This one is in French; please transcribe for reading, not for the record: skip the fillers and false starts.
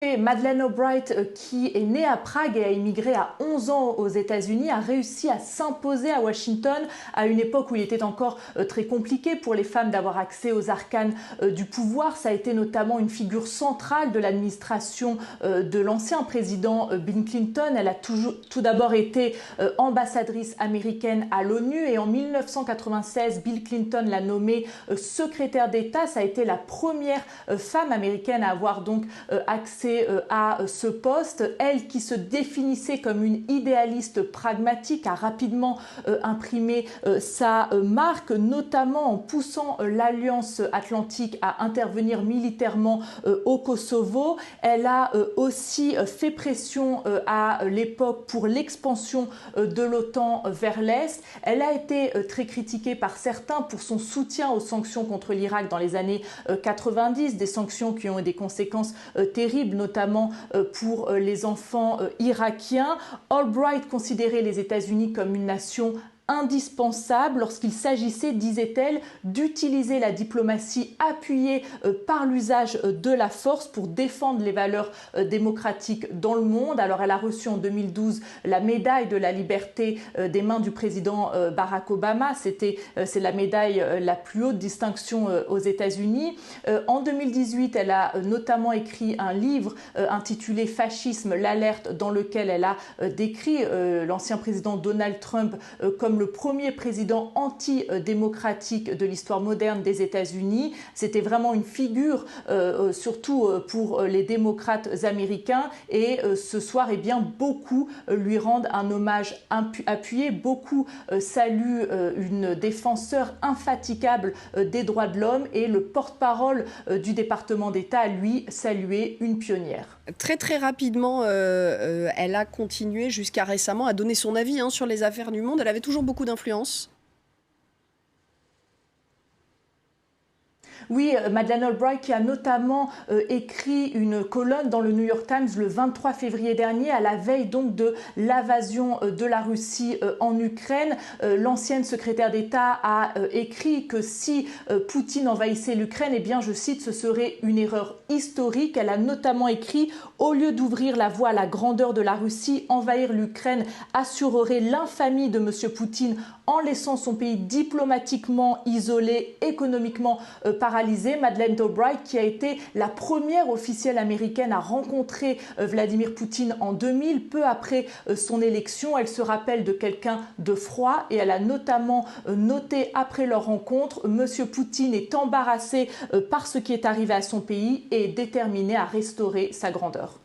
Madeleine Albright, qui est née à Prague et a immigré à 11 ans aux États-Unis, a réussi à s'imposer à Washington à une époque où il était encore très compliqué pour les femmes d'avoir accès aux arcanes du pouvoir. Ça a été notamment une figure centrale de l'administration de l'ancien président Bill Clinton. Elle a tout d'abord été ambassadrice américaine à l'ONU et en 1996, Bill Clinton l'a nommée secrétaire d'État. Ça a été la première femme américaine à avoir donc accès à ce poste. Elle qui se définissait comme une idéaliste pragmatique a rapidement imprimé sa marque, notamment en poussant l'Alliance Atlantique à intervenir militairement au Kosovo. Elle a aussi fait pression à l'époque pour l'expansion de l'OTAN vers l'Est. Elle a été très critiquée par certains pour son soutien aux sanctions contre l'Irak dans les années 90, des sanctions qui ont eu des conséquences terribles, notamment pour les enfants irakiens. Albright considérait les États-Unis comme une nation indispensable lorsqu'il s'agissait, disait-elle, d'utiliser la diplomatie appuyée par l'usage de la force pour défendre les valeurs démocratiques dans le monde. Alors elle a reçu en 2012 la médaille de la liberté des mains du président Barack Obama. C'est la médaille la plus haute distinction aux États-Unis. En 2018, elle a notamment écrit un livre intitulé Fascisme, l'alerte, dans lequel elle a décrit l'ancien président Donald Trump comme le premier président antidémocratique de l'histoire moderne des États-Unis. C'était vraiment une figure, surtout pour les démocrates américains. Et ce soir, eh bien, beaucoup lui rendent un hommage appuyé. Beaucoup saluent une défenseur infatigable des droits de l'homme. Et le porte-parole du département d'État a, lui, salué une pionnière. Très rapidement, elle a continué jusqu'à récemment à donner son avis sur les affaires du monde. Elle avait toujours beaucoup d'influence. Oui, Madeleine Albright qui a notamment écrit une colonne dans le New York Times le 23 février dernier, à la veille donc de l'invasion de la Russie en Ukraine. L'ancienne secrétaire d'État a écrit que si Poutine envahissait l'Ukraine, eh bien, je cite, ce serait une erreur historique. Elle a notamment écrit: au lieu d'ouvrir la voie à la grandeur de la Russie, envahir l'Ukraine assurerait l'infamie de M. Poutine en laissant son pays diplomatiquement isolé, économiquement paralysé. Madeleine Albright, qui a été la première officielle américaine à rencontrer Vladimir Poutine en 2000, peu après son élection. Elle se rappelle de quelqu'un de froid et elle a notamment noté après leur rencontre: M. Poutine est embarrassé par ce qui est arrivé à son pays et est déterminé à restaurer sa grandeur.